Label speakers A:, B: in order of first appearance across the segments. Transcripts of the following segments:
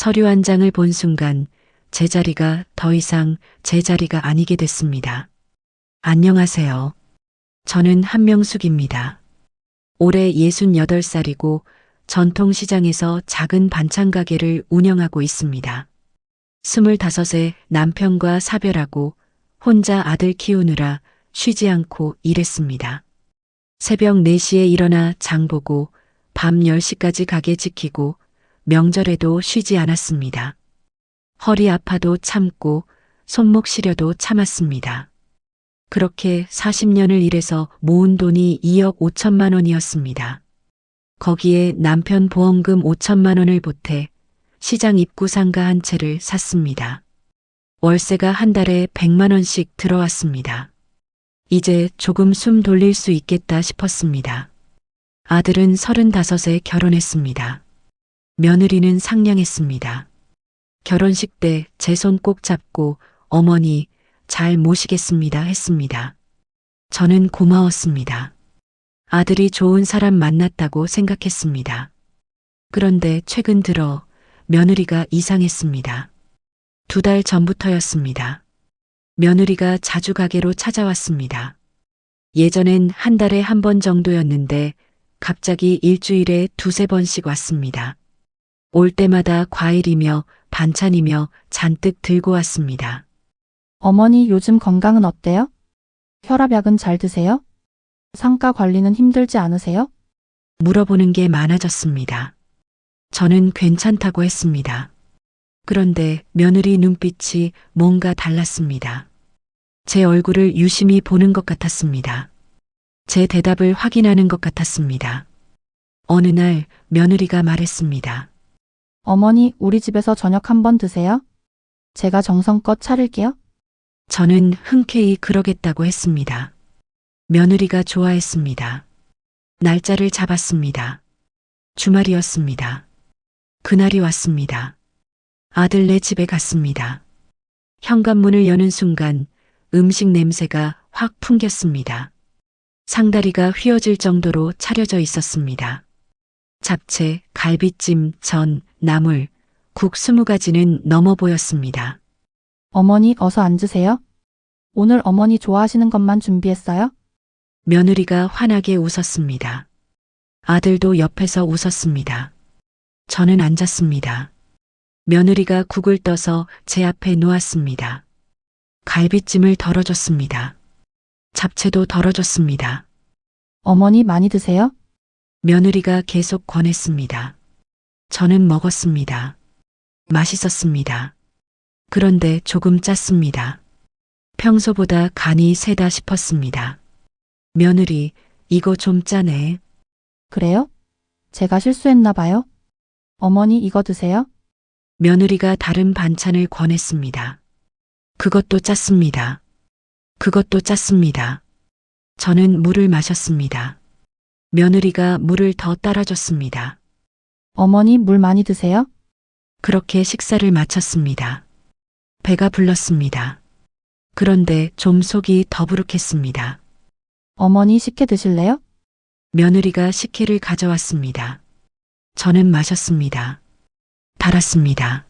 A: 서류 한 장을 본 순간 제자리가 더 이상 제자리가 아니게 됐습니다. 안녕하세요. 저는 한명숙입니다. 올해 68살이고 전통시장에서 작은 반찬 가게를 운영하고 있습니다. 25에 남편과 사별하고 혼자 아들 키우느라 쉬지 않고 일했습니다. 새벽 4시에 일어나 장 보고 밤 10시까지 가게 지키고 명절에도 쉬지 않았습니다. 허리 아파도 참고 손목 시려도 참았습니다. 그렇게 40년을 일해서 모은 돈이 2억 5천만 원이었습니다. 거기에 남편 보험금 5천만 원을 보태 시장 입구 상가 한 채를 샀습니다. 월세가 한 달에 100만 원씩 들어왔습니다. 이제 조금 숨 돌릴 수 있겠다 싶었습니다. 아들은 35에 결혼했습니다. 며느리는 상냥했습니다. 결혼식 때 제 손 꼭 잡고 어머니 잘 모시겠습니다 했습니다. 저는 고마웠습니다. 아들이 좋은 사람 만났다고 생각했습니다. 그런데 최근 들어 며느리가 이상했습니다. 2달 전부터였습니다. 며느리가 자주 가게로 찾아왔습니다. 예전엔 한 달에 한 번 정도였는데 갑자기 일주일에 2~3번씩 왔습니다. 올 때마다 과일이며 반찬이며 잔뜩 들고 왔습니다.
B: 어머니 요즘 건강은 어때요? 혈압약은 잘 드세요? 상가 관리는 힘들지 않으세요?
A: 물어보는 게 많아졌습니다. 저는 괜찮다고 했습니다. 그런데 며느리 눈빛이 뭔가 달랐습니다. 제 얼굴을 유심히 보는 것 같았습니다. 제 대답을 확인하는 것 같았습니다. 어느 날 며느리가 말했습니다.
B: 어머니 우리 집에서 저녁 한번 드세요? 제가 정성껏 차릴게요.
A: 저는 흔쾌히 그러겠다고 했습니다. 며느리가 좋아했습니다. 날짜를 잡았습니다. 주말이었습니다. 그날이 왔습니다. 아들네 집에 갔습니다. 현관문을 여는 순간 음식 냄새가 확 풍겼습니다. 상다리가 휘어질 정도로 차려져 있었습니다. 잡채, 갈비찜, 전, 나물, 국 20가지는 넘어 보였습니다.
B: 어머니 어서 앉으세요. 오늘 어머니 좋아하시는 것만 준비했어요.
A: 며느리가 환하게 웃었습니다. 아들도 옆에서 웃었습니다. 저는 앉았습니다. 며느리가 국을 떠서 제 앞에 놓았습니다. 갈비찜을 덜어줬습니다. 잡채도 덜어줬습니다.
B: 어머니 많이 드세요?
A: 며느리가 계속 권했습니다. 저는 먹었습니다. 맛있었습니다. 그런데 조금 짰습니다. 평소보다 간이 세다 싶었습니다. 며느리, 이거 좀 짜네.
B: 그래요? 제가 실수했나 봐요. 어머니 이거 드세요.
A: 며느리가 다른 반찬을 권했습니다. 그것도 짰습니다. 그것도 짰습니다. 저는 물을 마셨습니다. 며느리가 물을 더 따라줬습니다.
B: 어머니 물 많이 드세요?
A: 그렇게 식사를 마쳤습니다. 배가 불렀습니다. 그런데 좀 속이 더부룩했습니다.
B: 어머니 식혜 드실래요?
A: 며느리가 식혜를 가져왔습니다. 저는 마셨습니다. 달았습니다.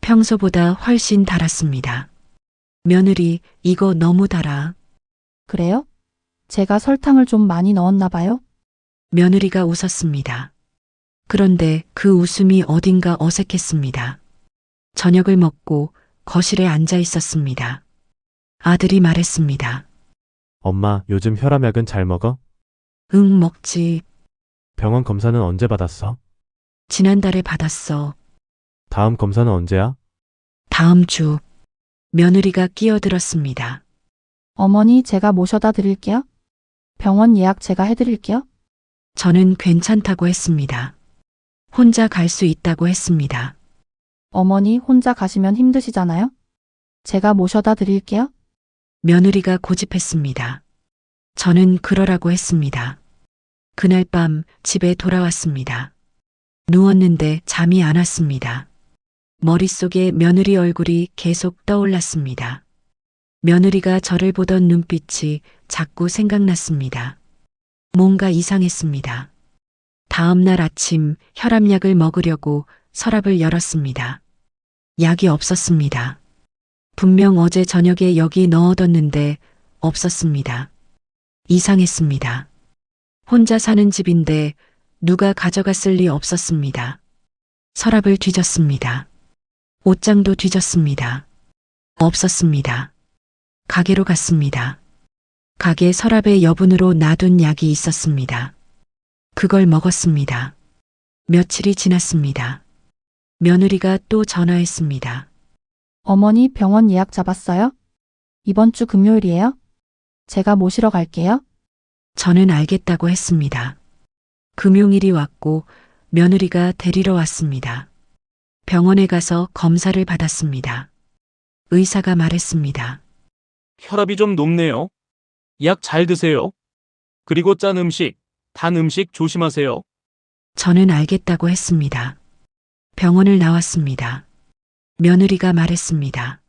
A: 평소보다 훨씬 달았습니다. 며느리, 이거 너무 달아.
B: 그래요? 제가 설탕을 좀 많이 넣었나 봐요.
A: 며느리가 웃었습니다. 그런데 그 웃음이 어딘가 어색했습니다. 저녁을 먹고 거실에 앉아 있었습니다. 아들이 말했습니다.
C: 엄마, 요즘 혈압약은 잘 먹어?
A: 응, 먹지.
C: 병원 검사는 언제 받았어?
A: 지난달에 받았어.
C: 다음 검사는 언제야?
A: 다음 주. 며느리가 끼어들었습니다.
B: 어머니 제가 모셔다 드릴게요. 병원 예약 제가 해드릴게요.
A: 저는 괜찮다고 했습니다. 혼자 갈 수 있다고 했습니다.
B: 어머니 혼자 가시면 힘드시잖아요. 제가 모셔다 드릴게요.
A: 며느리가 고집했습니다. 저는 그러라고 했습니다. 그날 밤 집에 돌아왔습니다. 누웠는데 잠이 안 왔습니다. 머릿속에 며느리 얼굴이 계속 떠올랐습니다. 며느리가 저를 보던 눈빛이 자꾸 생각났습니다. 뭔가 이상했습니다. 다음 날 아침 혈압약을 먹으려고 서랍을 열었습니다. 약이 없었습니다. 분명 어제 저녁에 여기 넣어뒀는데 없었습니다. 이상했습니다. 혼자 사는 집인데 누가 가져갔을 리 없었습니다. 서랍을 뒤졌습니다. 옷장도 뒤졌습니다. 없었습니다. 가게로 갔습니다. 가게 서랍에 여분으로 놔둔 약이 있었습니다. 그걸 먹었습니다. 며칠이 지났습니다. 며느리가 또 전화했습니다.
B: 어머니 병원 예약 잡았어요? 이번 주 금요일이에요? 제가 모시러 갈게요.
A: 저는 알겠다고 했습니다. 금요일이 왔고 며느리가 데리러 왔습니다. 병원에 가서 검사를 받았습니다. 의사가 말했습니다.
D: 혈압이 좀 높네요. 약 잘 드세요. 그리고 짠 음식, 단 음식 조심하세요.
A: 저는 알겠다고 했습니다. 병원을 나왔습니다. 며느리가 말했습니다.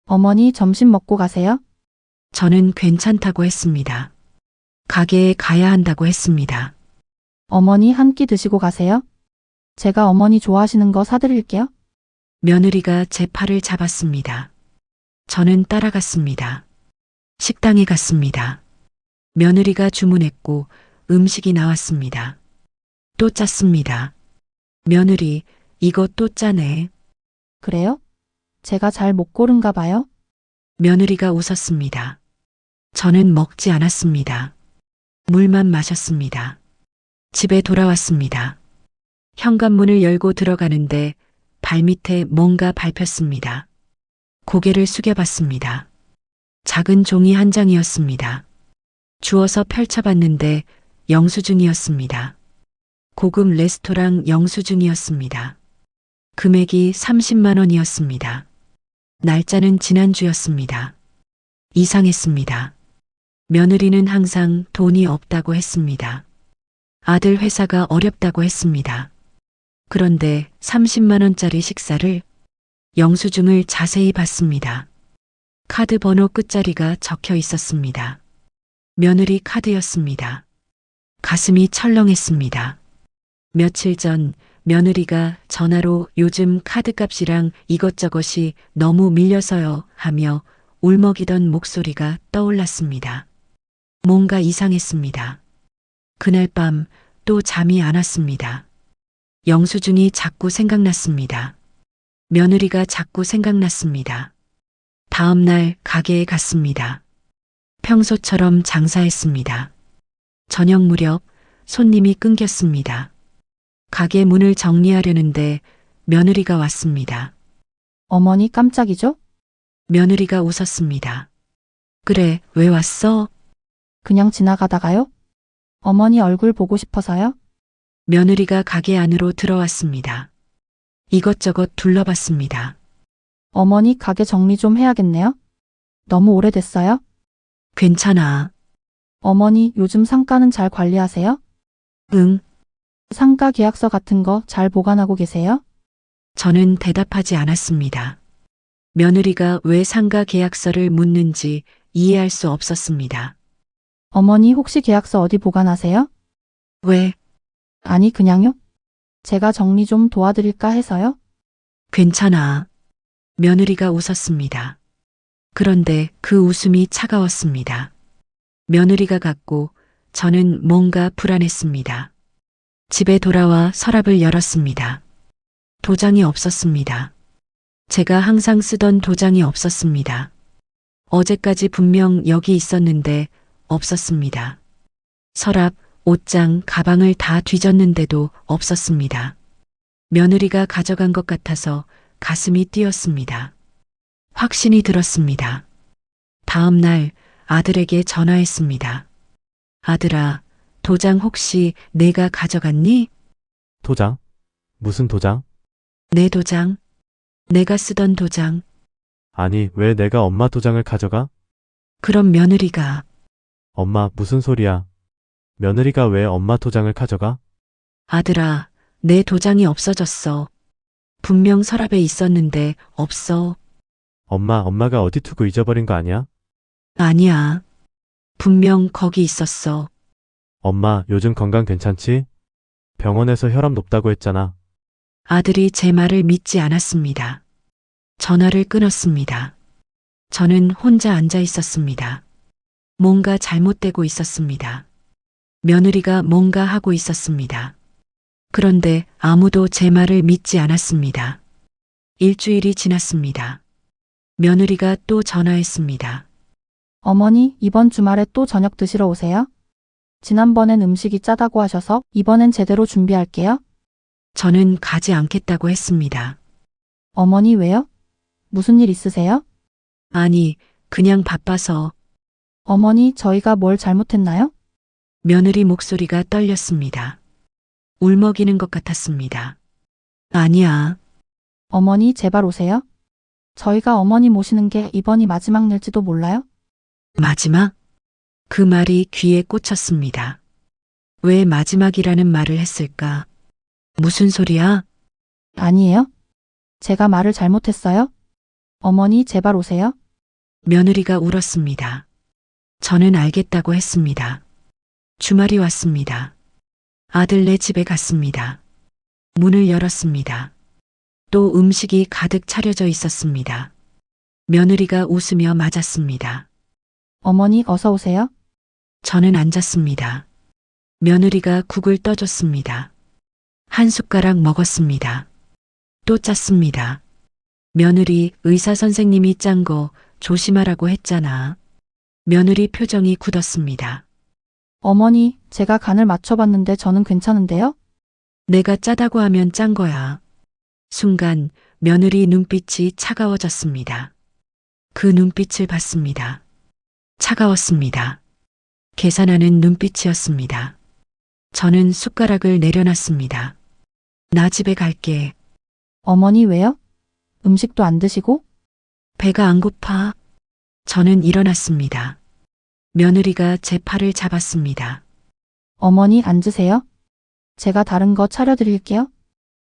B: 어머니 점심 먹고 가세요.
A: 저는 괜찮다고 했습니다. 가게에 가야 한다고 했습니다.
B: 어머니 한 끼 드시고 가세요. 제가 어머니 좋아하시는 거 사드릴게요.
A: 며느리가 제 팔을 잡았습니다. 저는 따라갔습니다. 식당에 갔습니다. 며느리가 주문했고 음식이 나왔습니다. 또 짰습니다. 며느리, 이거 또 짜네.
B: 그래요? 제가 잘 못 고른가 봐요.
A: 며느리가 웃었습니다. 저는 먹지 않았습니다. 물만 마셨습니다. 집에 돌아왔습니다. 현관문을 열고 들어가는데 발밑에 뭔가 밟혔습니다. 고개를 숙여봤습니다. 작은 종이 한 장이었습니다. 주워서 펼쳐봤는데 영수증이었습니다. 고급 레스토랑 영수증이었습니다. 금액이 30만 원이었습니다. 날짜는 지난주였습니다. 이상했습니다. 며느리는 항상 돈이 없다고 했습니다. 아들 회사가 어렵다고 했습니다. 그런데 30만 원짜리 식사를 영수증을 자세히 봤습니다. 카드 번호 끝자리가 적혀 있었습니다. 며느리 카드였습니다. 가슴이 철렁했습니다. 며칠 전 며느리가 전화로 요즘 카드값이랑 이것저것이 너무 밀려서요 하며 울먹이던 목소리가 떠올랐습니다. 뭔가 이상했습니다. 그날 밤 또 잠이 안 왔습니다. 영수증이 자꾸 생각났습니다. 며느리가 자꾸 생각났습니다. 다음 날 가게에 갔습니다. 평소처럼 장사했습니다. 저녁 무렵 손님이 끊겼습니다. 가게 문을 정리하려는데 며느리가 왔습니다.
B: 어머니 깜짝이죠?
A: 며느리가 웃었습니다. 그래, 왜 왔어?
B: 그냥 지나가다가요? 어머니 얼굴 보고 싶어서요?
A: 며느리가 가게 안으로 들어왔습니다. 이것저것 둘러봤습니다.
B: 어머니 가게 정리 좀 해야겠네요. 너무 오래됐어요?
A: 괜찮아.
B: 어머니 요즘 상가는 잘 관리하세요?
A: 응.
B: 상가 계약서 같은 거 잘 보관하고 계세요?
A: 저는 대답하지 않았습니다. 며느리가 왜 상가 계약서를 묻는지 이해할 수 없었습니다.
B: 어머니 혹시 계약서 어디 보관하세요?
A: 왜?
B: 아니 그냥요? 제가 정리 좀 도와드릴까 해서요?
A: 괜찮아. 며느리가 웃었습니다. 그런데 그 웃음이 차가웠습니다. 며느리가 갔고 저는 뭔가 불안했습니다. 집에 돌아와 서랍을 열었습니다. 도장이 없었습니다. 제가 항상 쓰던 도장이 없었습니다. 어제까지 분명 여기 있었는데 없었습니다. 서랍, 옷장, 가방을 다 뒤졌는데도 없었습니다. 며느리가 가져간 것 같아서 가슴이 뛰었습니다. 확신이 들었습니다. 다음 날 아들에게 전화했습니다. 아들아, 도장 혹시 내가 가져갔니?
C: 도장? 무슨 도장?
A: 내 도장. 내가 쓰던 도장.
C: 아니, 왜 내가 엄마 도장을 가져가?
A: 그럼 며느리가
C: 엄마, 무슨 소리야? 며느리가 왜 엄마 도장을 가져가?
A: 아들아, 내 도장이 없어졌어. 분명 서랍에 있었는데 없어.
C: 엄마가 어디 두고 잊어버린 거 아니야?
A: 아니야. 분명 거기 있었어.
C: 엄마, 요즘 건강 괜찮지? 병원에서 혈압 높다고 했잖아.
A: 아들이 제 말을 믿지 않았습니다. 전화를 끊었습니다. 저는 혼자 앉아 있었습니다. 뭔가 잘못되고 있었습니다. 며느리가 뭔가 하고 있었습니다. 그런데 아무도 제 말을 믿지 않았습니다. 일주일이 지났습니다. 며느리가 또 전화했습니다.
B: 어머니, 이번 주말에 또 저녁 드시러 오세요. 지난번엔 음식이 짜다고 하셔서 이번엔 제대로 준비할게요.
A: 저는 가지 않겠다고 했습니다.
B: 어머니, 왜요? 무슨 일 있으세요?
A: 아니, 그냥 바빠서.
B: 어머니, 저희가 뭘 잘못했나요?
A: 며느리 목소리가 떨렸습니다. 울먹이는 것 같았습니다. 아니야.
B: 어머니, 제발 오세요. 저희가 어머니 모시는 게 이번이 마지막 일지도 몰라요?
A: 마지막? 그 말이 귀에 꽂혔습니다. 왜 마지막이라는 말을 했을까? 무슨 소리야?
B: 아니에요. 제가 말을 잘못했어요? 어머니, 제발 오세요.
A: 며느리가 울었습니다. 저는 알겠다고 했습니다. 주말이 왔습니다. 아들네 집에 갔습니다. 문을 열었습니다. 또 음식이 가득 차려져 있었습니다. 며느리가 웃으며 맞았습니다.
B: 어머니, 어서 오세요.
A: 저는 앉았습니다. 며느리가 국을 떠줬습니다. 한 숟가락 먹었습니다. 또 짰습니다. 며느리, 의사 선생님이 짠 거 조심하라고 했잖아. 며느리 표정이 굳었습니다.
B: 어머니, 제가 간을 맞춰봤는데 저는 괜찮은데요?
A: 내가 짜다고 하면 짠 거야. 순간 며느리 눈빛이 차가워졌습니다. 그 눈빛을 봤습니다. 차가웠습니다. 계산하는 눈빛이었습니다. 저는 숟가락을 내려놨습니다. 나 집에 갈게.
B: 어머니, 왜요? 음식도 안 드시고?
A: 배가 안 고파. 저는 일어났습니다. 며느리가 제 팔을 잡았습니다.
B: 어머니, 앉으세요. 제가 다른 거 차려드릴게요.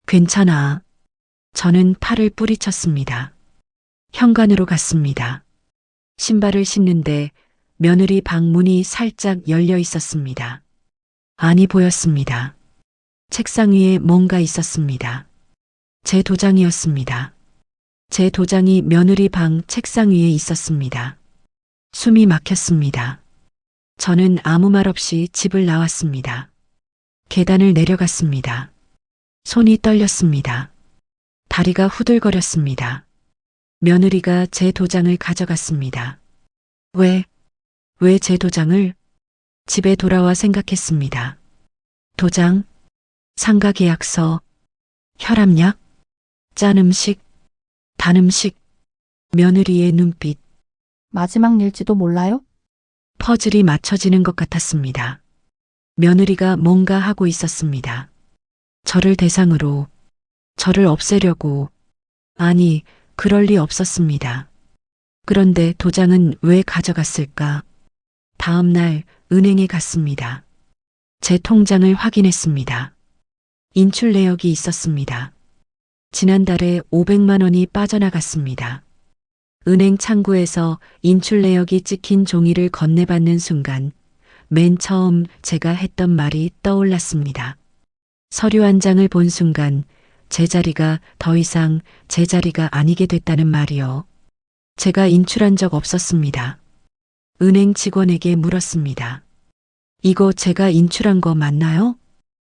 A: 괜찮아. 저는 팔을 뿌리쳤습니다. 현관으로 갔습니다. 신발을 신는데 며느리 방 문이 살짝 열려 있었습니다. 안이 보였습니다. 책상 위에 뭔가 있었습니다. 제 도장이었습니다. 제 도장이 며느리 방 책상 위에 있었습니다. 숨이 막혔습니다. 저는 아무 말 없이 집을 나왔습니다. 계단을 내려갔습니다. 손이 떨렸습니다. 다리가 후들거렸습니다. 며느리가 제 도장을 가져갔습니다. 왜 제 도장을? 집에 돌아와 생각했습니다. 도장, 상가 계약서, 혈압약, 짠 음식, 단 음식, 며느리의 눈빛,
B: 마지막 일지도 몰라요?
A: 퍼즐이 맞춰지는 것 같았습니다. 며느리가 뭔가 하고 있었습니다. 저를 대상으로, 저를 없애려고, 아니, 그럴 리 없었습니다. 그런데 도장은 왜 가져갔을까? 다음 날 은행에 갔습니다. 제 통장을 확인했습니다. 인출 내역이 있었습니다. 지난달에 500만 원이 빠져나갔습니다. 은행 창구에서 인출 내역이 찍힌 종이를 건네받는 순간 맨 처음 제가 했던 말이 떠올랐습니다. 서류 한 장을 본 순간 제 자리가 더 이상 제 자리가 아니게 됐다는 말이요. 제가 인출한 적 없었습니다. 은행 직원에게 물었습니다. 이거 제가 인출한 거 맞나요?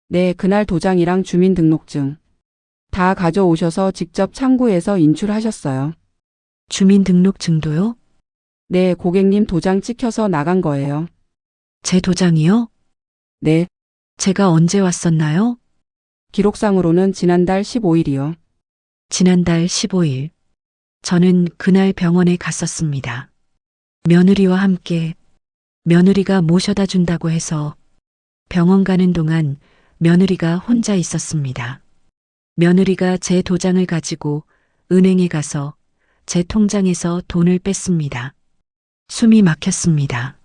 E: 네, 그날 도장이랑 주민등록증 다 가져오셔서 직접 창구에서 인출하셨어요.
A: 주민등록증도요?
E: 네, 고객님 도장 찍혀서 나간 거예요.
A: 제 도장이요?
E: 네,
A: 제가 언제 왔었나요?
E: 기록상으로는 지난달 15일이요.
A: 지난달 15일. 저는 그날 병원에 갔었습니다. 며느리와 함께 며느리가 모셔다 준다고 해서 병원 가는 동안 며느리가 혼자 있었습니다. 며느리가 제 도장을 가지고 은행에 가서 제 통장에서 돈을 뺐습니다. 숨이 막혔습니다.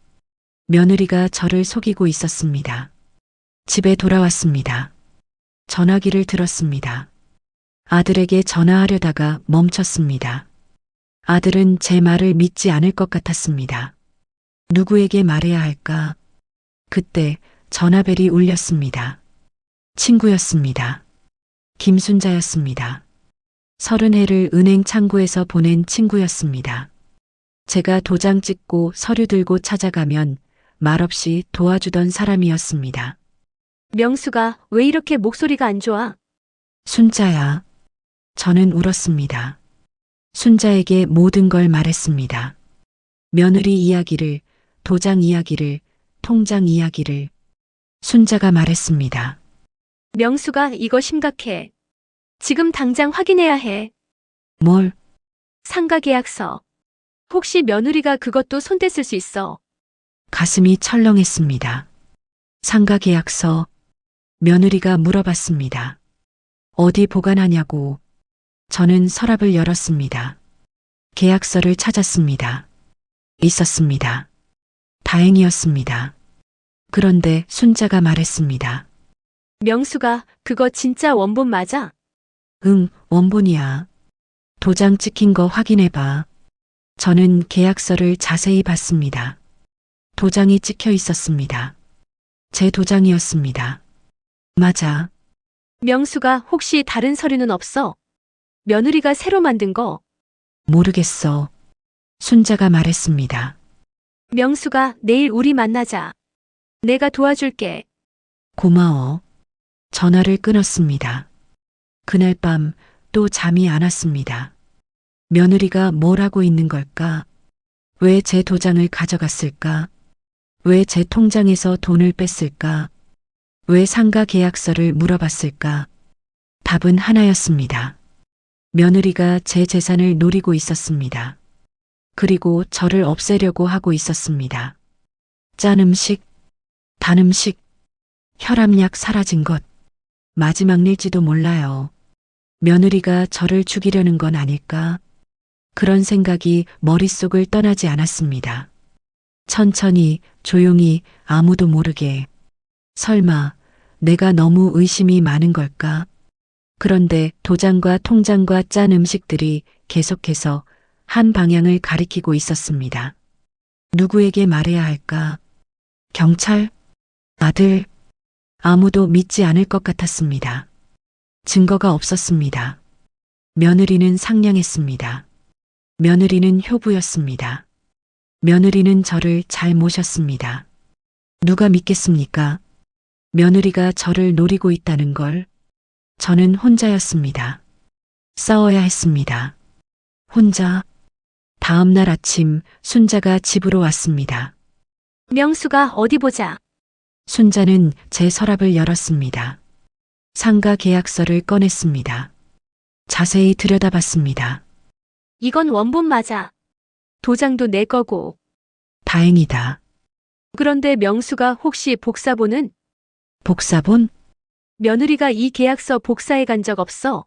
A: 며느리가 저를 속이고 있었습니다. 집에 돌아왔습니다. 전화기를 들었습니다. 아들에게 전화하려다가 멈췄습니다. 아들은 제 말을 믿지 않을 것 같았습니다. 누구에게 말해야 할까? 그때 전화벨이 울렸습니다. 친구였습니다. 김순자였습니다. 30회를 은행 창구에서 보낸 친구였습니다. 제가 도장 찍고 서류 들고 찾아가면 말없이 도와주던 사람이었습니다.
F: 명수가 왜 이렇게 목소리가 안 좋아?
A: 순자야. 저는 울었습니다. 순자에게 모든 걸 말했습니다. 며느리 이야기를, 도장 이야기를, 통장 이야기를. 순자가 말했습니다.
F: 명수가 이거 심각해. 지금 당장 확인해야 해.
A: 뭘?
F: 상가 계약서. 혹시 며느리가 그것도 손댔을 수 있어.
A: 가슴이 철렁했습니다. 상가 계약서. 며느리가 물어봤습니다. 어디 보관하냐고. 저는 서랍을 열었습니다. 계약서를 찾았습니다. 있었습니다. 다행이었습니다. 그런데 순자가 말했습니다.
F: 명수가 그거 진짜 원본 맞아?
A: 응, 원본이야. 도장 찍힌 거 확인해봐. 저는 계약서를 자세히 봤습니다. 도장이 찍혀 있었습니다. 제 도장이었습니다. 맞아.
F: 명수가 혹시 다른 서류는 없어? 며느리가 새로 만든 거.
A: 모르겠어. 순자가 말했습니다.
F: 명수가 내일 우리 만나자. 내가 도와줄게.
A: 고마워. 전화를 끊었습니다. 그날 밤 또 잠이 안 왔습니다. 며느리가 뭘 하고 있는 걸까? 왜 제 도장을 가져갔을까? 왜 제 통장에서 돈을 뺐을까? 왜 상가 계약서를 물어봤을까? 답은 하나였습니다. 며느리가 제 재산을 노리고 있었습니다. 그리고 저를 없애려고 하고 있었습니다. 짠 음식, 단 음식, 혈압약 사라진 것, 마지막 일지도 몰라요. 며느리가 저를 죽이려는 건 아닐까? 그런 생각이 머릿속을 떠나지 않았습니다. 천천히, 조용히, 아무도 모르게. 설마, 내가 너무 의심이 많은 걸까? 그런데 도장과 통장과 짠 음식들이 계속해서 한 방향을 가리키고 있었습니다. 누구에게 말해야 할까? 경찰? 아들? 아무도 믿지 않을 것 같았습니다. 증거가 없었습니다. 며느리는 상냥했습니다. 며느리는 효부였습니다. 며느리는 저를 잘 모셨습니다. 누가 믿겠습니까? 며느리가 저를 노리고 있다는 걸. 저는 혼자였습니다. 싸워야 했습니다. 혼자. 다음 날 아침 순자가 집으로 왔습니다.
F: 명수가 어디 보자.
A: 순자는 제 서랍을 열었습니다. 상가 계약서를 꺼냈습니다. 자세히 들여다봤습니다.
F: 이건 원본 맞아. 도장도 내 거고.
A: 다행이다.
F: 그런데 명수가 혹시 복사본은?
A: 복사본?
F: 며느리가 이 계약서 복사해 간 적 없어.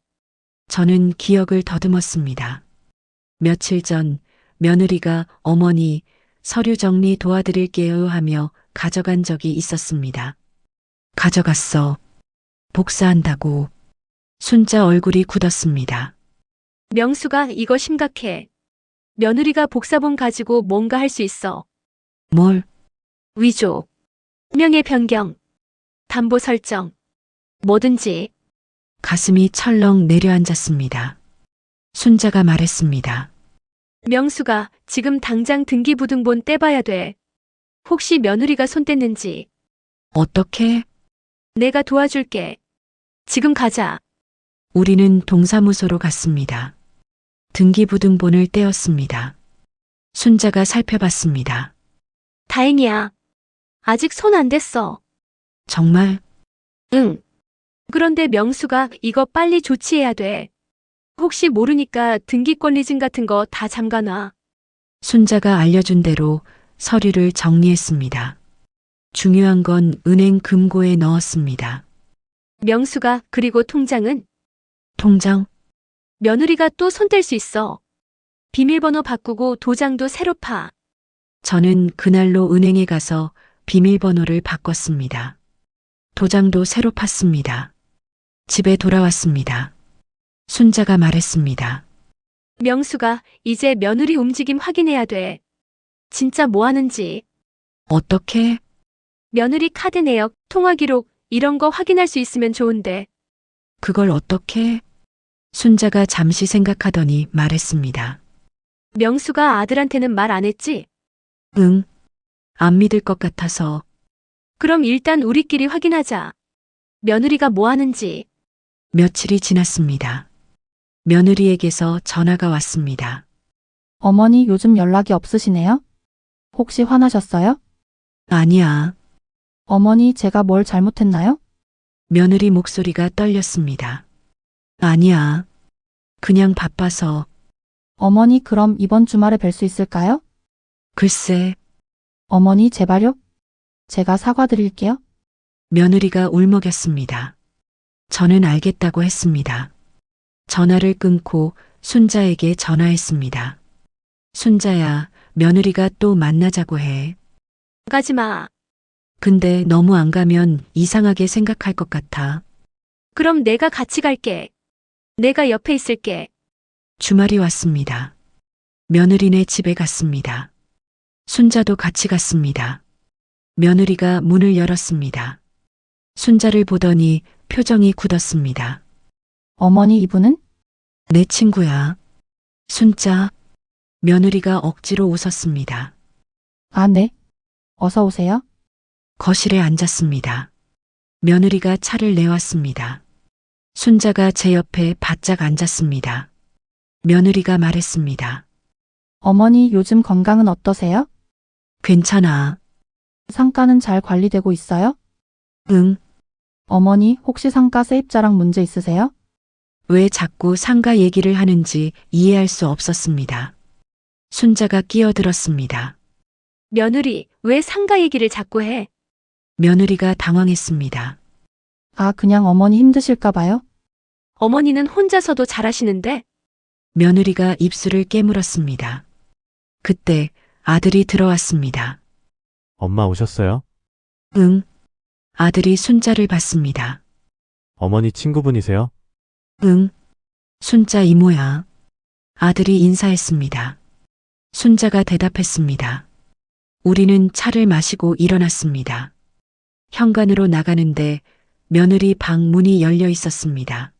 A: 저는 기억을 더듬었습니다. 며칠 전 며느리가 어머니 서류 정리 도와드릴게요 하며 가져간 적이 있었습니다. 가져갔어. 복사한다고. 순자 얼굴이 굳었습니다.
F: 명수가 이거 심각해. 며느리가 복사본 가지고 뭔가 할 수 있어.
A: 뭘?
F: 위조, 명예 변경, 담보 설정, 뭐든지.
A: 가슴이 철렁 내려앉았습니다. 순자가 말했습니다.
F: 명수가 지금 당장 등기부등본 떼봐야 돼. 혹시 며느리가 손 뗐는지.
A: 어떻게?
F: 내가 도와줄게. 지금 가자.
A: 우리는 동사무소로 갔습니다. 등기부등본을 떼었습니다. 순자가 살펴봤습니다.
F: 다행이야. 아직 손 안 댔어.
A: 정말?
F: 응. 그런데 명수가 이거 빨리 조치해야 돼. 혹시 모르니까 등기권리증 같은 거 다 잠가놔.
A: 순자가 알려준 대로 서류를 정리했습니다. 중요한 건 은행 금고에 넣었습니다.
F: 명수가 그리고 통장은?
A: 통장?
F: 며느리가 또 손 뗄 수 있어. 비밀번호 바꾸고 도장도 새로 파.
A: 저는 그날로 은행에 가서 비밀번호를 바꿨습니다. 도장도 새로 팠습니다. 집에 돌아왔습니다. 순자가 말했습니다.
F: 명수가 이제 며느리 움직임 확인해야 돼. 진짜 뭐 하는지.
A: 어떻게?
F: 며느리 카드 내역, 통화 기록 이런 거 확인할 수 있으면 좋은데.
A: 그걸 어떻게? 순자가 잠시 생각하더니 말했습니다.
F: 명수가 아들한테는 말 안 했지?
A: 응. 안 믿을 것 같아서.
F: 그럼 일단 우리끼리 확인하자. 며느리가 뭐 하는지.
A: 며칠이 지났습니다. 며느리에게서 전화가 왔습니다.
B: 어머니 요즘 연락이 없으시네요? 혹시 화나셨어요?
A: 아니야.
B: 어머니 제가 뭘 잘못했나요?
A: 며느리 목소리가 떨렸습니다. 아니야. 그냥 바빠서.
B: 어머니 그럼 이번 주말에 뵐 수 있을까요?
A: 글쎄.
B: 어머니 제발요? 제가 사과드릴게요.
A: 며느리가 울먹였습니다. 저는 알겠다고 했습니다. 전화를 끊고 순자에게 전화했습니다. 순자야, 며느리가 또 만나자고 해.
F: 가지 마.
A: 근데 너무 안 가면 이상하게 생각할 것 같아.
F: 그럼 내가 같이 갈게. 내가 옆에 있을게.
A: 주말이 왔습니다. 며느리네 집에 갔습니다. 순자도 같이 갔습니다. 며느리가 문을 열었습니다. 순자를 보더니 표정이 굳었습니다.
B: 어머니 이분은?
A: 내 친구야. 순자. 며느리가 억지로 웃었습니다.
B: 아, 네. 어서 오세요.
A: 거실에 앉았습니다. 며느리가 차를 내왔습니다. 순자가 제 옆에 바짝 앉았습니다. 며느리가 말했습니다.
B: 어머니 요즘 건강은 어떠세요?
A: 괜찮아.
B: 상가는 잘 관리되고 있어요?
A: 응.
B: 어머니 혹시 상가 세입자랑 문제 있으세요?
A: 왜 자꾸 상가 얘기를 하는지 이해할 수 없었습니다. 순자가 끼어들었습니다.
F: 며느리, 왜 상가 얘기를 자꾸 해?
A: 며느리가 당황했습니다.
B: 아, 그냥 어머니 힘드실까 봐요?
F: 어머니는 혼자서도 잘하시는데?
A: 며느리가 입술을 깨물었습니다. 그때 아들이 들어왔습니다.
C: 엄마 오셨어요?
A: 응. 아들이 순자를 봤습니다.
C: 어머니 친구분이세요?
A: 응. 순자 이모야. 아들이 인사했습니다. 순자가 대답했습니다. 우리는 차를 마시고 일어났습니다. 현관으로 나가는데 며느리 방 문이 열려 있었습니다.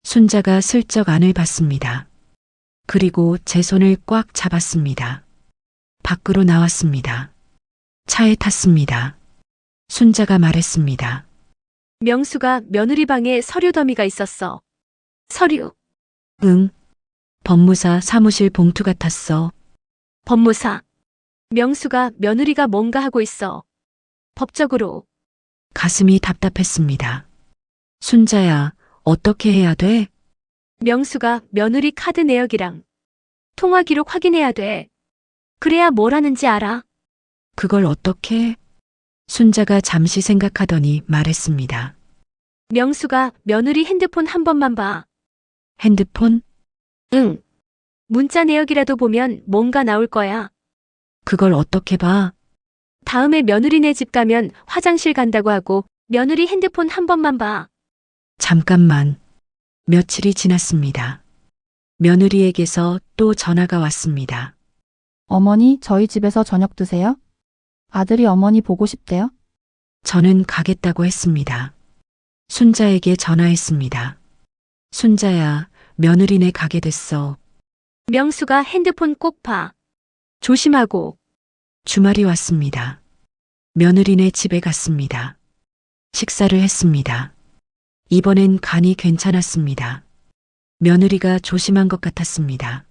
A: 순자가 슬쩍 안을 봤습니다. 그리고 제 손을 꽉 잡았습니다. 밖으로 나왔습니다. 차에 탔습니다. 순자가 말했습니다.
F: 명수가 며느리 방에 서류 더미가 있었어. 서류,
A: 응. 법무사 사무실 봉투 같았어.
F: 법무사. 명수가 며느리가 뭔가 하고 있어. 법적으로.
A: 가슴이 답답했습니다. 순자야, 어떻게 해야 돼?
F: 명수가 며느리 카드 내역이랑 통화 기록 확인해야 돼. 그래야 뭘 하는지 알아.
A: 그걸 어떻게? 순자가 잠시 생각하더니 말했습니다.
F: 명수가 며느리 핸드폰 한 번만 봐.
A: 핸드폰?
F: 응. 문자 내역이라도 보면 뭔가 나올 거야.
A: 그걸 어떻게 봐?
F: 다음에 며느리네 집 가면 화장실 간다고 하고 며느리 핸드폰 한 번만 봐.
A: 잠깐만. 며칠이 지났습니다. 며느리에게서 또 전화가 왔습니다.
B: 어머니 저희 집에서 저녁 드세요? 아들이 어머니 보고 싶대요.
A: 저는 가겠다고 했습니다. 순자에게 전화했습니다. 순자야, 며느리네 가게 됐어.
F: 명수가 핸드폰 꼭 봐. 조심하고.
A: 주말이 왔습니다. 며느리네 집에 갔습니다. 식사를 했습니다. 이번엔 간이 괜찮았습니다. 며느리가 조심한 것 같았습니다.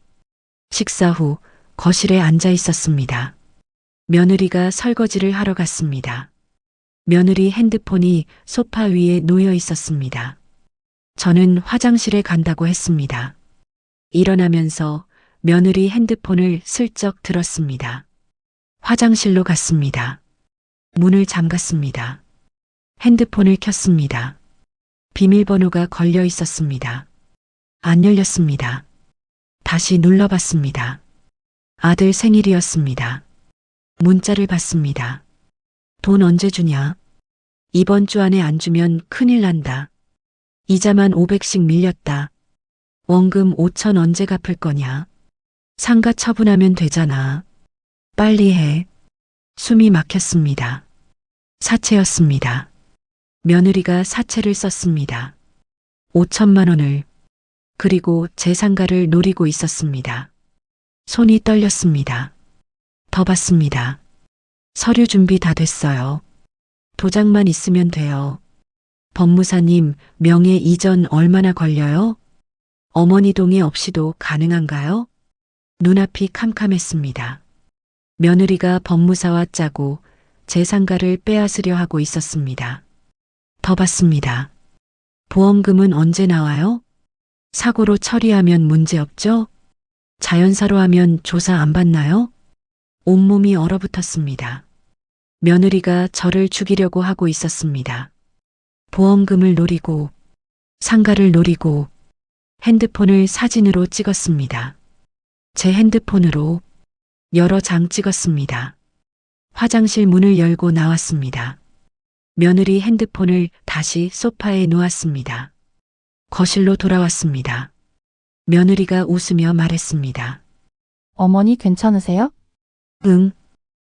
A: 식사 후 거실에 앉아 있었습니다. 며느리가 설거지를 하러 갔습니다. 며느리 핸드폰이 소파 위에 놓여 있었습니다. 저는 화장실에 간다고 했습니다. 일어나면서 며느리 핸드폰을 슬쩍 들었습니다. 화장실로 갔습니다. 문을 잠갔습니다. 핸드폰을 켰습니다. 비밀번호가 걸려 있었습니다. 안 열렸습니다. 다시 눌러봤습니다. 아들 생일이었습니다. 문자를 받습니다. 돈 언제 주냐? 이번 주 안에 안 주면 큰일 난다. 이자만 500씩 밀렸다. 원금 5천 언제 갚을 거냐? 상가 처분하면 되잖아. 빨리 해. 숨이 막혔습니다. 사채였습니다. 며느리가 사채를 썼습니다. 5천만 원을, 그리고 제 상가를 노리고 있었습니다. 손이 떨렸습니다. 더 받습니다. 서류 준비 다 됐어요. 도장만 있으면 돼요. 법무사님, 명예 이전 얼마나 걸려요? 어머니 동의 없이도 가능한가요? 눈앞이 캄캄했습니다. 며느리가 법무사와 짜고 제 상가를 빼앗으려 하고 있었습니다. 더 받습니다. 보험금은 언제 나와요? 사고로 처리하면 문제 없죠? 자연사로 하면 조사 안 받나요? 온몸이 얼어붙었습니다. 며느리가 저를 죽이려고 하고 있었습니다. 보험금을 노리고, 상가를 노리고, 핸드폰을 사진으로 찍었습니다. 제 핸드폰으로 여러 장 찍었습니다. 화장실 문을 열고 나왔습니다. 며느리 핸드폰을 다시 소파에 놓았습니다. 거실로 돌아왔습니다. 며느리가 웃으며 말했습니다.
B: 어머니 괜찮으세요?
A: 응.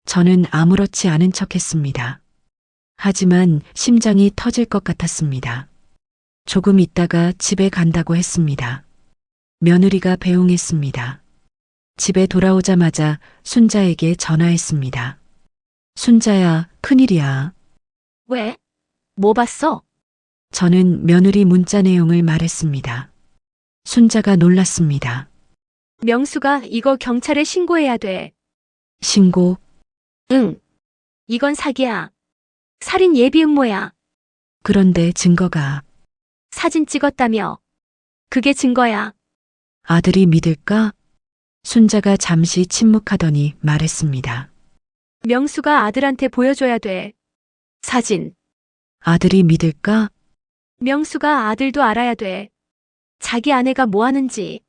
A: 저는 아무렇지 않은 척 했습니다. 하지만 심장이 터질 것 같았습니다. 조금 있다가 집에 간다고 했습니다. 며느리가 배웅했습니다. 집에 돌아오자마자 순자에게 전화했습니다. 순자야, 큰일이야.
F: 왜? 뭐 봤어?
A: 저는 며느리 문자 내용을 말했습니다. 순자가 놀랐습니다.
F: 명수가 이거 경찰에 신고해야 돼.
A: 신고,
F: 응. 이건 사기야. 살인 예비 음모야.
A: 그런데 증거가
F: 사진 찍었다며. 그게 증거야.
A: 아들이 믿을까? 순자가 잠시 침묵하더니 말했습니다.
F: 명수가 아들한테 보여줘야 돼. 사진.
A: 아들이 믿을까?
F: 명수가 아들도 알아야 돼. 자기 아내가 뭐 하는지.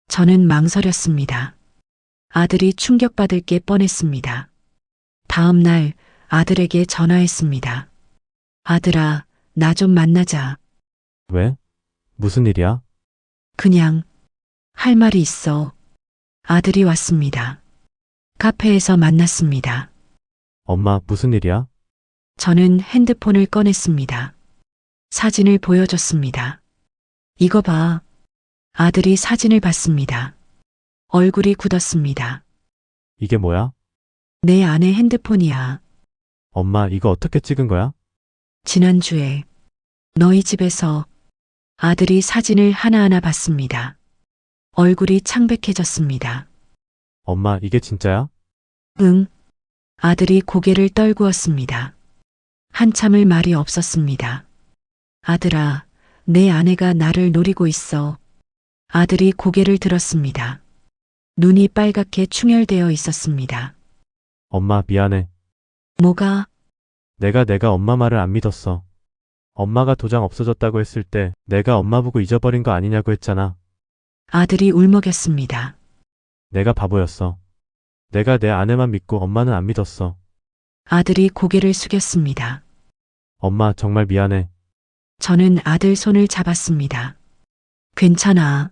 A: 저는 망설였습니다. 아들이 충격받을 게 뻔했습니다. 다음 날 아들에게 전화했습니다. 아들아, 나 좀 만나자.
C: 왜? 무슨 일이야?
A: 그냥 할 말이 있어. 아들이 왔습니다. 카페에서 만났습니다.
C: 엄마, 무슨 일이야?
A: 저는 핸드폰을 꺼냈습니다. 사진을 보여줬습니다. 이거 봐. 아들이 사진을 봤습니다. 얼굴이 굳었습니다.
C: 이게 뭐야?
A: 내 아내 핸드폰이야.
C: 엄마, 이거 어떻게 찍은 거야?
A: 지난주에 너희 집에서 아들이 사진을 하나하나 봤습니다. 얼굴이 창백해졌습니다.
C: 엄마, 이게 진짜야?
A: 응. 아들이 고개를 떨구었습니다. 한참을 말이 없었습니다. 아들아, 내 아내가 나를 노리고 있어. 아들이 고개를 들었습니다. 눈이 빨갛게 충혈되어 있었습니다.
C: 엄마, 미안해.
A: 뭐가?
C: 내가 엄마 말을 안 믿었어. 엄마가 도장 없어졌다고 했을 때 내가 엄마 보고 잊어버린 거 아니냐고 했잖아.
A: 아들이 울먹였습니다.
C: 내가 바보였어. 내가 내 아내만 믿고 엄마는 안 믿었어.
A: 아들이 고개를 숙였습니다.
C: 엄마, 정말 미안해.
A: 저는 아들 손을 잡았습니다. 괜찮아.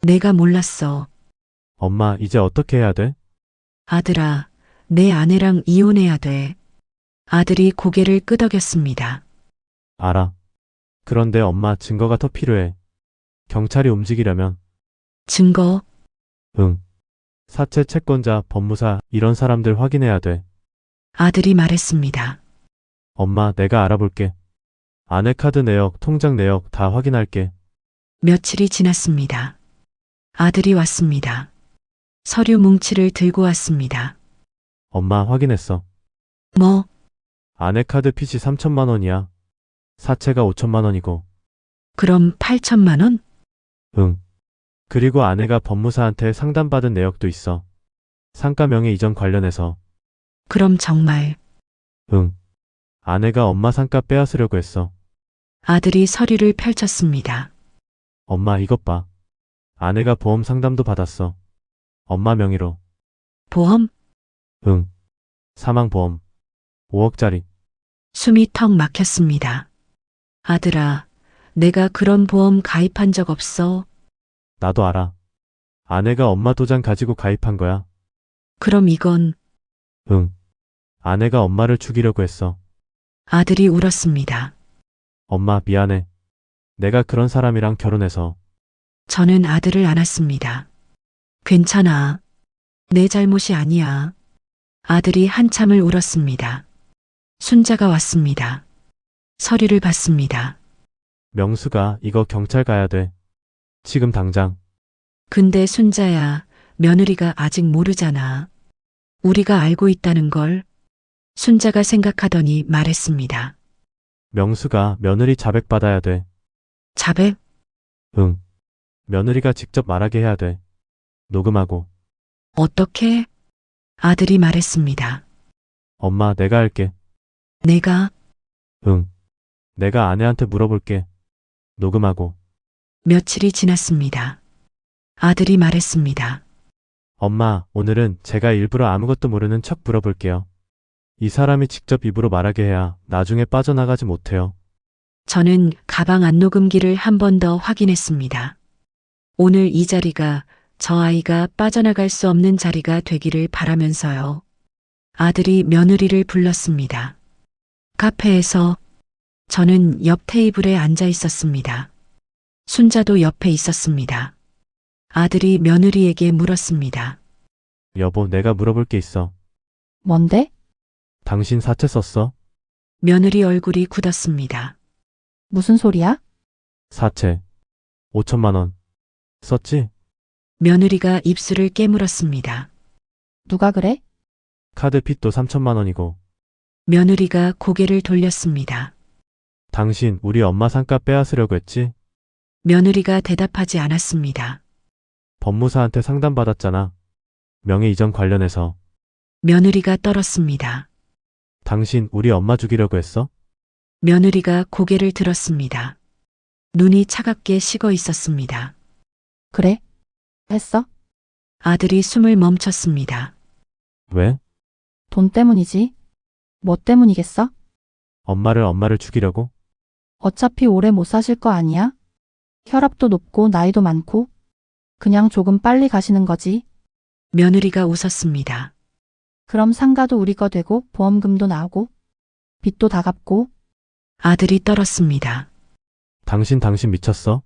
A: 내가 몰랐어.
C: 엄마, 이제 어떻게 해야 돼?
A: 아들아, 내 아내랑 이혼해야 돼. 아들이 고개를 끄덕였습니다.
C: 알아. 그런데 엄마, 증거가 더 필요해. 경찰이 움직이려면.
A: 증거,
C: 응. 사채 채권자, 법무사, 이런 사람들 확인해야 돼.
A: 아들이 말했습니다.
C: 엄마, 내가 알아볼게. 아내 카드 내역, 통장 내역 다 확인할게.
A: 며칠이 지났습니다. 아들이 왔습니다. 서류 뭉치를 들고 왔습니다.
C: 엄마, 확인했어.
A: 뭐,
C: 아내 카드 빚이 3천만 원이야. 사채가 5천만 원이고.
A: 그럼 8천만 원?
C: 응. 그리고 아내가 법무사한테 상담받은 내역도 있어. 상가 명의 이전 관련해서.
A: 그럼 정말
C: 응. 아내가 엄마 상가 빼앗으려고 했어.
A: 아들이 서류를 펼쳤습니다.
C: 엄마, 이것 봐. 아내가 보험 상담도 받았어. 엄마 명의로.
A: 보험?
C: 응. 사망보험. 5억짜리.
A: 숨이 턱 막혔습니다. 아들아, 내가 그런 보험 가입한 적 없어.
C: 나도 알아. 아내가 엄마 도장 가지고 가입한 거야.
A: 그럼 이건
C: 응. 아내가 엄마를 죽이려고 했어.
A: 아들이 울었습니다.
C: 엄마, 미안해. 내가 그런 사람이랑 결혼해서
A: 저는 아들을 안았습니다. 괜찮아. 내 잘못이 아니야. 아들이 한참을 울었습니다. 순자가 왔습니다. 서류를 받습니다.
C: 명수가 이거 경찰 가야 돼. 지금 당장.
A: 근데 순자야, 며느리가 아직 모르잖아. 우리가 알고 있다는 걸. 순자가 생각하더니 말했습니다.
C: 명수가 며느리 자백 받아야 돼.
A: 자백?
C: 응. 며느리가 직접 말하게 해야 돼. 녹음하고.
A: 어떻게? 아들이 말했습니다.
C: 엄마, 내가 할게.
A: 내가
C: 응. 내가 아내한테 물어볼게. 녹음하고.
A: 며칠이 지났습니다. 아들이 말했습니다.
C: 엄마, 오늘은 제가 일부러 아무것도 모르는 척 물어볼게요. 이 사람이 직접 입으로 말하게 해야 나중에 빠져나가지 못해요.
A: 저는 가방 안녹음기를 한 번 더 확인했습니다. 오늘 이 자리가 저 아이가 빠져나갈 수 없는 자리가 되기를 바라면서요. 아들이 며느리를 불렀습니다. 카페에서 저는 옆 테이블에 앉아 있었습니다. 순자도 옆에 있었습니다. 아들이 며느리에게 물었습니다.
C: 여보, 내가 물어볼 게 있어.
B: 뭔데?
C: 당신 사채 썼어?
A: 며느리 얼굴이 굳었습니다.
B: 무슨 소리야?
C: 사채. 5천만 원. 썼지?
A: 며느리가 입술을 깨물었습니다.
B: 누가 그래?
C: 카드 빚도 3천만 원이고.
A: 며느리가 고개를 돌렸습니다.
C: 당신 우리 엄마 상가 빼앗으려고 했지?
A: 며느리가 대답하지 않았습니다.
C: 법무사한테 상담받았잖아. 명예 이전 관련해서.
A: 며느리가 떨었습니다.
C: 당신 우리 엄마 죽이려고 했어?
A: 며느리가 고개를 들었습니다. 눈이 차갑게 식어 있었습니다.
B: 그래? 했어?
A: 아들이 숨을 멈췄습니다.
C: 왜?
B: 돈 때문이지. 뭐 때문이겠어?
C: 엄마를 죽이려고?
B: 어차피 오래 못 사실 거 아니야? 혈압도 높고 나이도 많고. 그냥 조금 빨리 가시는 거지.
A: 며느리가 웃었습니다.
B: 그럼 상가도 우리 거 되고 보험금도 나오고 빚도 다 갚고.
A: 아들이 떨었습니다.
C: 당신 미쳤어?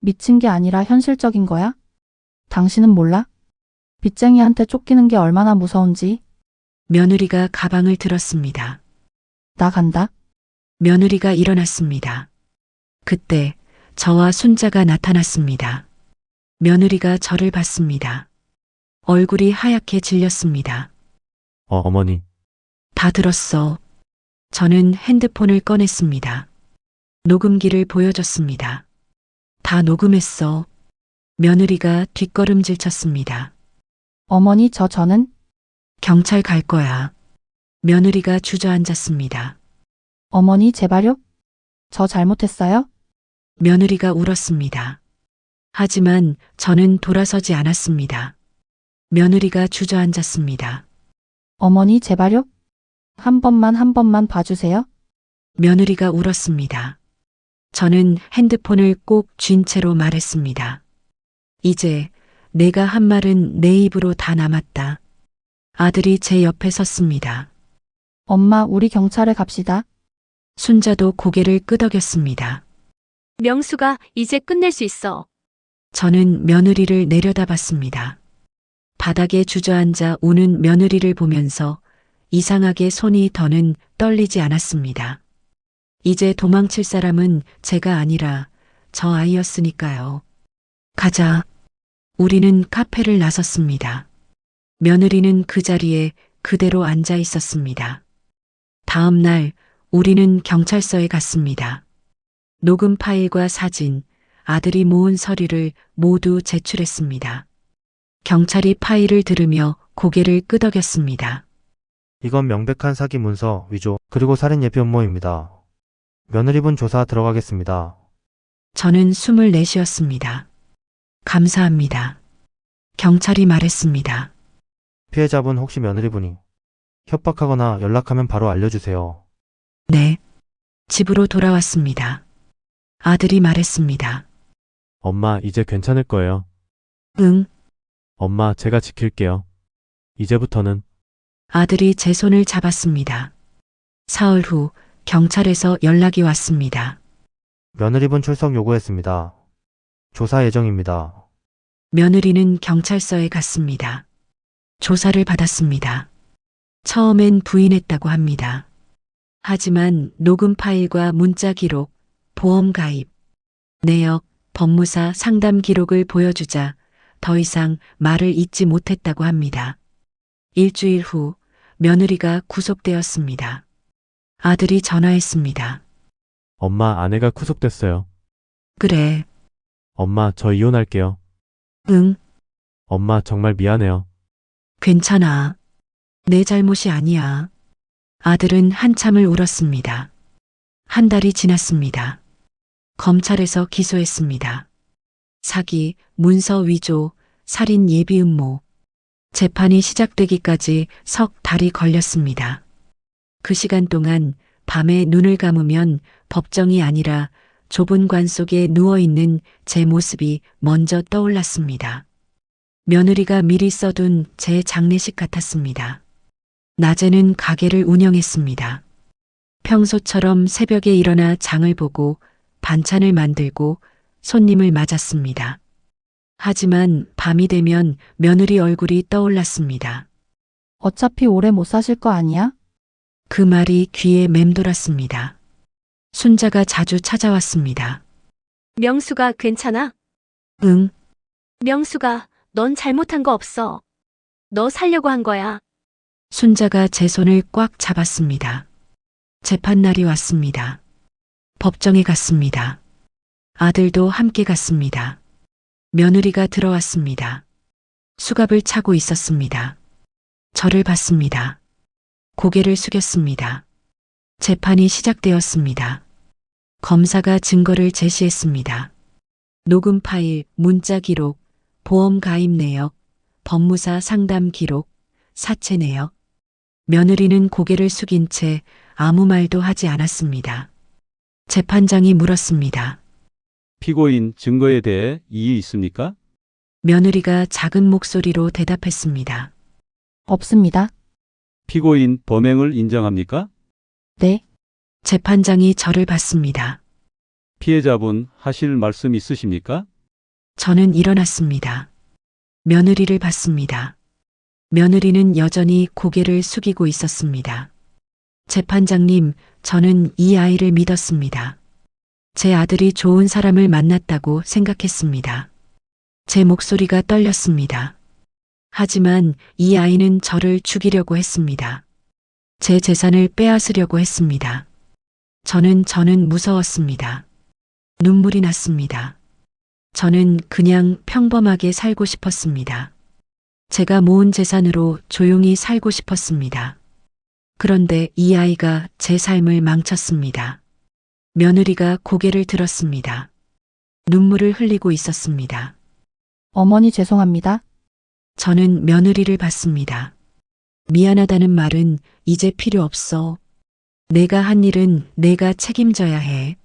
B: 미친 게 아니라 현실적인 거야? 당신은 몰라? 빚쟁이한테 쫓기는 게 얼마나 무서운지.
A: 며느리가 가방을 들었습니다.
B: 나 간다.
A: 며느리가 일어났습니다. 그때 저와 순자가 나타났습니다. 며느리가 저를 봤습니다. 얼굴이 하얗게 질렸습니다.
C: 어머니.
A: 다 들었어. 저는 핸드폰을 꺼냈습니다. 녹음기를 보여줬습니다. 다 녹음했어. 며느리가 뒷걸음질 쳤습니다.
B: 어머니 저는
A: 경찰 갈 거야. 며느리가 주저앉았습니다.
B: 어머니 제발요? 저 잘못했어요?
A: 며느리가 울었습니다. 하지만 저는 돌아서지 않았습니다. 며느리가 주저앉았습니다.
B: 어머니 제발요? 한 번만 봐주세요.
A: 며느리가 울었습니다. 저는 핸드폰을 꼭 쥔 채로 말했습니다. 이제 내가 한 말은 내 입으로 다 남았다. 아들이 제 옆에 섰습니다.
B: 엄마 우리 경찰에 갑시다.
A: 순자도 고개를 끄덕였습니다.
F: 명수가 이제 끝낼 수 있어.
A: 저는 며느리를 내려다봤습니다. 바닥에 주저앉아 우는 며느리를 보면서 이상하게 손이 더는 떨리지 않았습니다. 이제 도망칠 사람은 제가 아니라 저 아이였으니까요. 가자. 우리는 카페를 나섰습니다. 며느리는 그 자리에 그대로 앉아 있었습니다. 다음 날 우리는 경찰서에 갔습니다. 녹음 파일과 사진, 아들이 모은 서류를 모두 제출했습니다. 경찰이 파일을 들으며 고개를 끄덕였습니다.
G: 이건 명백한 사기 문서, 위조, 그리고 살인 예비 음모입니다. 며느리분 조사 들어가겠습니다.
A: 저는 숨을 내쉬었습니다. 감사합니다. 경찰이 말했습니다.
G: 피해자분 혹시 며느리분이 협박하거나 연락하면 바로 알려주세요.
A: 네. 집으로 돌아왔습니다. 아들이 말했습니다.
C: 엄마, 이제 괜찮을 거예요.
A: 응.
C: 엄마, 제가 지킬게요. 이제부터는.
A: 아들이 제 손을 잡았습니다. 사흘 후 경찰에서 연락이 왔습니다.
G: 며느리분 출석 요구했습니다. 조사 예정입니다.
A: 며느리는 경찰서에 갔습니다. 조사를 받았습니다. 처음엔 부인했다고 합니다. 하지만 녹음 파일과 문자 기록, 보험 가입, 내역, 법무사 상담 기록을 보여주자 더 이상 말을 잇지 못했다고 합니다. 일주일 후 며느리가 구속되었습니다. 아들이 전화했습니다.
C: 엄마, 아내가 구속됐어요.
A: 그래,
C: 엄마, 저 이혼할게요.
A: 응,
C: 엄마, 정말 미안해요.
A: 괜찮아. 내 잘못이 아니야. 아들은 한참을 울었습니다. 한 달이 지났습니다. 검찰에서 기소했습니다. 사기, 문서 위조, 살인 예비 음모. 재판이 시작되기까지 석 달이 걸렸습니다. 그 시간 동안 밤에 눈을 감으면 법정이 아니라 좁은 관 속에 누워있는 제 모습이 먼저 떠올랐습니다. 며느리가 미리 써둔 제 장례식 같았습니다. 낮에는 가게를 운영했습니다. 평소처럼 새벽에 일어나 장을 보고 반찬을 만들고 손님을 맞았습니다. 하지만 밤이 되면 며느리 얼굴이 떠올랐습니다.
B: 어차피 오래 못 사실 거 아니야?
A: 그 말이 귀에 맴돌았습니다. 순자가 자주 찾아왔습니다.
F: 명수가 괜찮아?
A: 응,
F: 명수가 넌 잘못한 거 없어. 너 살려고 한 거야.
A: 순자가 제 손을 꽉 잡았습니다. 재판날이 왔습니다. 법정에 갔습니다. 아들도 함께 갔습니다. 며느리가 들어왔습니다. 수갑을 차고 있었습니다. 저를 봤습니다. 고개를 숙였습니다. 재판이 시작되었습니다. 검사가 증거를 제시했습니다. 녹음 파일, 문자 기록, 보험 가입 내역, 법무사 상담 기록, 사체 내역. 며느리는 고개를 숙인 채 아무 말도 하지 않았습니다. 재판장이 물었습니다.
H: 피고인 증거에 대해 이의 있습니까?
A: 며느리가 작은 목소리로 대답했습니다.
B: 없습니다.
H: 피고인 범행을 인정합니까?
B: 네.
A: 재판장이 저를 봤습니다.
H: 피해자분 하실 말씀 있으십니까?
A: 저는 일어났습니다. 며느리를 봤습니다. 며느리는 여전히 고개를 숙이고 있었습니다. 재판장님, 저는 이 아이를 믿었습니다. 제 아들이 좋은 사람을 만났다고 생각했습니다. 제 목소리가 떨렸습니다. 하지만 이 아이는 저를 죽이려고 했습니다. 제 재산을 빼앗으려고 했습니다. 저는 무서웠습니다. 눈물이 났습니다. 저는 그냥 평범하게 살고 싶었습니다. 제가 모은 재산으로 조용히 살고 싶었습니다. 그런데 이 아이가 제 삶을 망쳤습니다. 며느리가 고개를 들었습니다. 눈물을 흘리고 있었습니다.
B: 어머니 죄송합니다.
A: 저는 며느리를 봤습니다. 미안하다는 말은 이제 필요 없어. 내가 한 일은 내가 책임져야 해.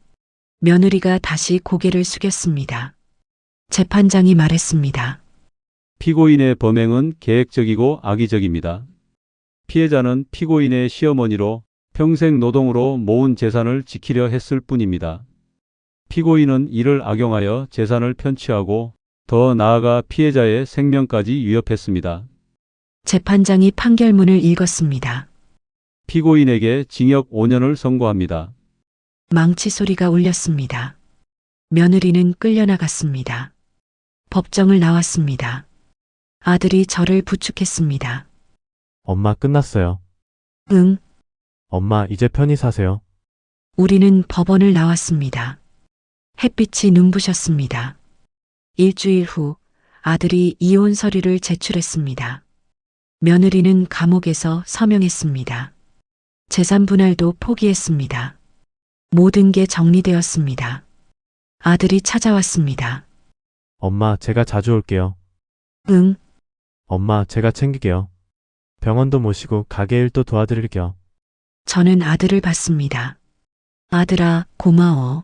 A: 며느리가 다시 고개를 숙였습니다. 재판장이 말했습니다.
H: 피고인의 범행은 계획적이고 악의적입니다. 피해자는 피고인의 시어머니로 평생 노동으로 모은 재산을 지키려 했을 뿐입니다. 피고인은 이를 악용하여 재산을 편취하고 더 나아가 피해자의 생명까지 위협했습니다.
A: 재판장이 판결문을 읽었습니다.
H: 피고인에게 징역 5년을 선고합니다.
A: 망치 소리가 울렸습니다. 며느리는 끌려나갔습니다. 법정을 나왔습니다. 아들이 저를 부축했습니다.
C: 엄마, 끝났어요.
A: 응,
C: 엄마, 이제 편히 사세요.
A: 우리는 법원을 나왔습니다. 햇빛이 눈부셨습니다. 일주일 후 아들이 이혼 서류를 제출했습니다. 며느리는 감옥에서 서명했습니다. 재산 분할도 포기했습니다. 모든 게 정리되었습니다. 아들이 찾아왔습니다.
C: 엄마, 제가 자주 올게요.
A: 응,
C: 엄마, 제가 챙길게요. 병원도 모시고 가게 일도 도와드릴게요.
A: 저는 아들을 봤습니다. 아들아, 고마워.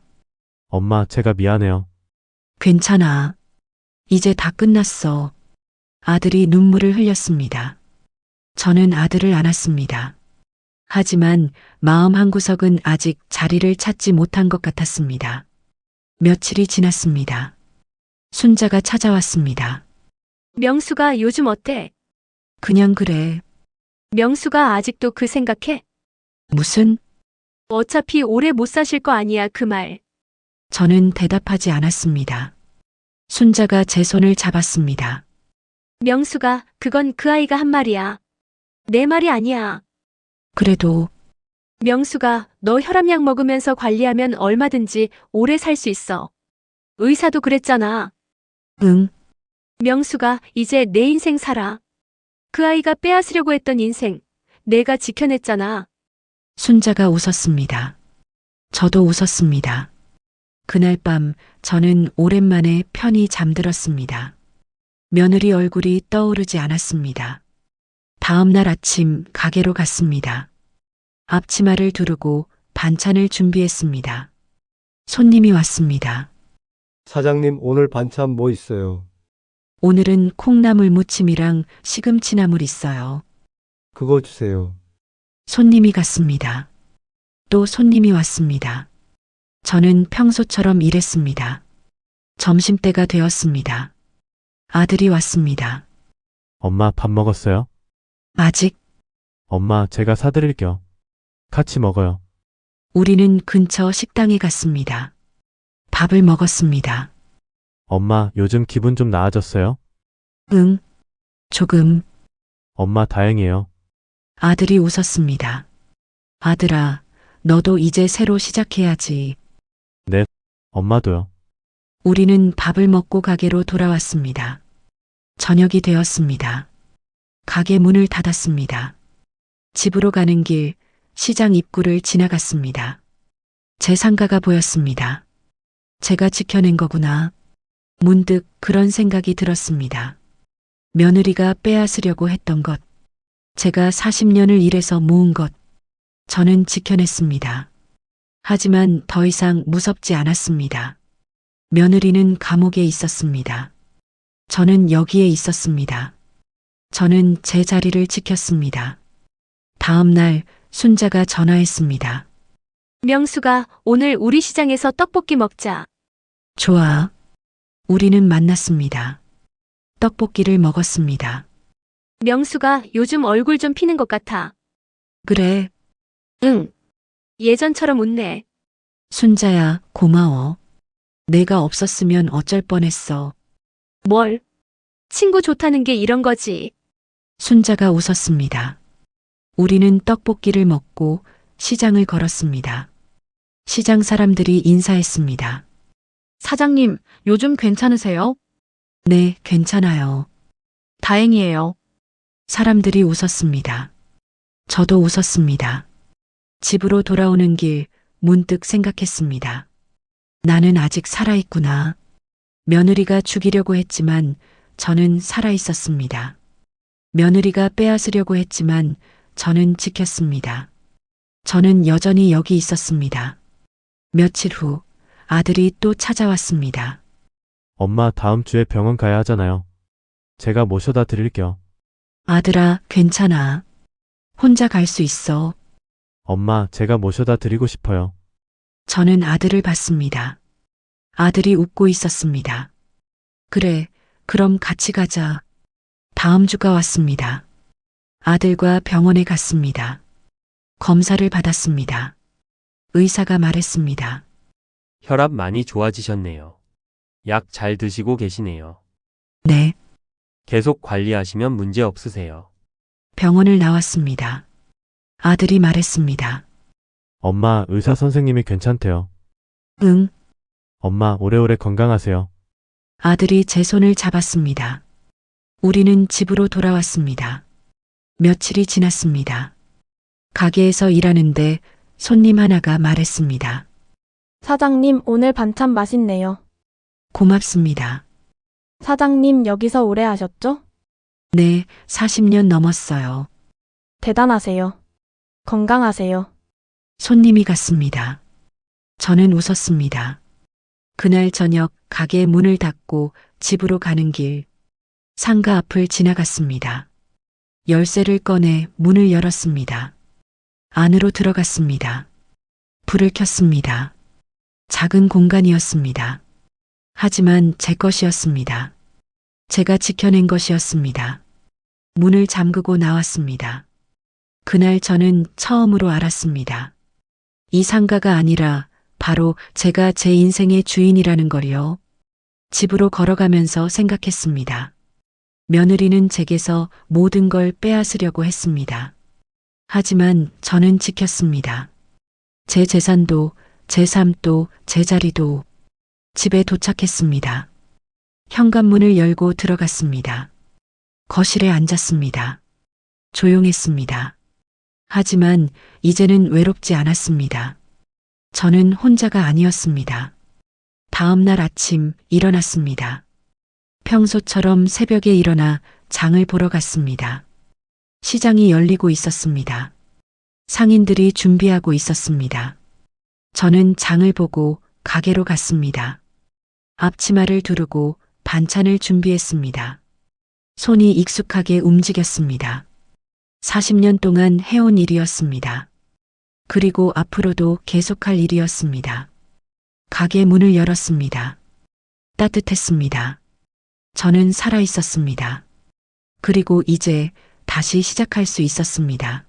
C: 엄마, 제가 미안해요.
A: 괜찮아. 이제 다 끝났어. 아들이 눈물을 흘렸습니다. 저는 아들을 안았습니다. 하지만 마음 한구석은 아직 자리를 찾지 못한 것 같았습니다. 며칠이 지났습니다. 순자가 찾아왔습니다.
F: 명수가 요즘 어때?
A: 그냥 그래.
F: 명수가 아직도 그 생각해?
A: 무슨?
F: 어차피 오래 못 사실 거 아니야, 그 말.
A: 저는 대답하지 않았습니다. 순자가 제 손을 잡았습니다.
F: 명수가, 그건 그 아이가 한 말이야. 내 말이 아니야.
A: 그래도
F: 명수가, 너 혈압약 먹으면서 관리하면 얼마든지 오래 살 수 있어. 의사도 그랬잖아.
A: 응,
F: 명수가, 이제 내 인생 살아. 그 아이가 빼앗으려고 했던 인생, 내가 지켜냈잖아.
A: 순자가 웃었습니다. 저도 웃었습니다. 그날 밤 저는 오랜만에 편히 잠들었습니다. 며느리 얼굴이 떠오르지 않았습니다. 다음 날 아침 가게로 갔습니다. 앞치마를 두르고 반찬을 준비했습니다. 손님이 왔습니다.
I: 사장님, 오늘 반찬 뭐 있어요?
A: 오늘은 콩나물 무침이랑 시금치나물 있어요.
I: 그거 주세요.
A: 손님이 갔습니다. 또 손님이 왔습니다. 저는 평소처럼 일했습니다. 점심때가 되었습니다. 아들이 왔습니다.
C: 엄마 밥 먹었어요?
A: 아직
C: 엄마 제가 사드릴게요. 같이 먹어요.
A: 우리는 근처 식당에 갔습니다. 밥을 먹었습니다.
C: 엄마 요즘 기분 좀 나아졌어요?
A: 응, 조금.
C: 엄마 다행이에요.
A: 아들이 웃었습니다. 아들아, 너도 이제 새로 시작해야지.
C: 엄마도요.
A: 우리는 밥을 먹고 가게로 돌아왔습니다. 저녁이 되었습니다. 가게 문을 닫았습니다. 집으로 가는 길, 시장 입구를 지나갔습니다. 제 상가가 보였습니다. 제가 지켜낸 거구나. 문득 그런 생각이 들었습니다. 며느리가 빼앗으려고 했던 것, 제가 40년을 일해서 모은 것, 저는 지켜냈습니다. 하지만 더 이상 무섭지 않았습니다. 며느리는 감옥에 있었습니다. 저는 여기에 있었습니다. 저는 제 자리를 지켰습니다. 다음 날 순자가 전화했습니다.
F: 명수가, 오늘 우리 시장에서 떡볶이 먹자.
A: 좋아. 우리는 만났습니다. 떡볶이를 먹었습니다.
F: 명수가, 요즘 얼굴 좀 피는 것 같아.
A: 그래,
F: 응. 예전처럼 웃네.
A: 순자야, 고마워. 내가 없었으면 어쩔 뻔했어.
F: 뭘? 친구 좋다는 게 이런 거지.
A: 순자가 웃었습니다. 우리는 떡볶이를 먹고 시장을 걸었습니다. 시장 사람들이 인사했습니다.
B: 사장님, 요즘 괜찮으세요?
A: 네, 괜찮아요.
B: 다행이에요.
A: 사람들이 웃었습니다. 저도 웃었습니다. 집으로 돌아오는 길 문득 생각했습니다. 나는 아직 살아있구나. 며느리가 죽이려고 했지만 저는 살아있었습니다. 며느리가 빼앗으려고 했지만 저는 지켰습니다. 저는 여전히 여기 있었습니다. 며칠 후 아들이 또 찾아왔습니다.
C: 엄마 다음 주에 병원 가야 하잖아요. 제가 모셔다 드릴게요.
A: 아들아, 괜찮아. 혼자 갈 수 있어.
C: 엄마 제가 모셔다 드리고 싶어요.
A: 저는 아들을 봤습니다. 아들이 웃고 있었습니다. 그래, 그럼 같이 가자. 다음 주가 왔습니다. 아들과 병원에 갔습니다. 검사를 받았습니다. 의사가 말했습니다.
J: 혈압 많이 좋아지셨네요. 약 잘 드시고 계시네요.
A: 네,
J: 계속 관리하시면 문제 없으세요.
A: 병원을 나왔습니다. 아들이 말했습니다.
C: 엄마 의사 선생님이 괜찮대요.
A: 응,
C: 엄마 오래오래 건강하세요.
A: 아들이 제 손을 잡았습니다. 우리는 집으로 돌아왔습니다. 며칠이 지났습니다. 가게에서 일하는데 손님 하나가 말했습니다.
K: 사장님, 오늘 반찬 맛있네요.
A: 고맙습니다.
K: 사장님, 여기서 오래 하셨죠?
A: 네, 40년 넘었어요.
K: 대단하세요. 건강하세요.
A: 손님이 갔습니다. 저는 웃었습니다. 그날 저녁 가게 문을 닫고 집으로 가는 길, 상가 앞을 지나갔습니다. 열쇠를 꺼내 문을 열었습니다. 안으로 들어갔습니다. 불을 켰습니다. 작은 공간이었습니다. 하지만 제 것이었습니다. 제가 지켜낸 것이었습니다. 문을 잠그고 나왔습니다. 그날 저는 처음으로 알았습니다. 이 상가가 아니라 바로 제가 제 인생의 주인이라는 걸요. 집으로 걸어가면서 생각했습니다. 며느리는 제게서 모든 걸 빼앗으려고 했습니다. 하지만 저는 지켰습니다. 제 재산도, 제 삶도, 제 자리도. 집에 도착했습니다. 현관문을 열고 들어갔습니다. 거실에 앉았습니다. 조용했습니다. 하지만 이제는 외롭지 않았습니다. 저는 혼자가 아니었습니다. 다음 날 아침 일어났습니다. 평소처럼 새벽에 일어나 장을 보러 갔습니다. 시장이 열리고 있었습니다. 상인들이 준비하고 있었습니다. 저는 장을 보고 가게로 갔습니다. 앞치마를 두르고 반찬을 준비했습니다. 손이 익숙하게 움직였습니다. 40년 동안 해온 일이었습니다. 그리고 앞으로도 계속할 일이었습니다. 가게 문을 열었습니다. 따뜻했습니다. 저는 살아 있었습니다. 그리고 이제 다시 시작할 수 있었습니다.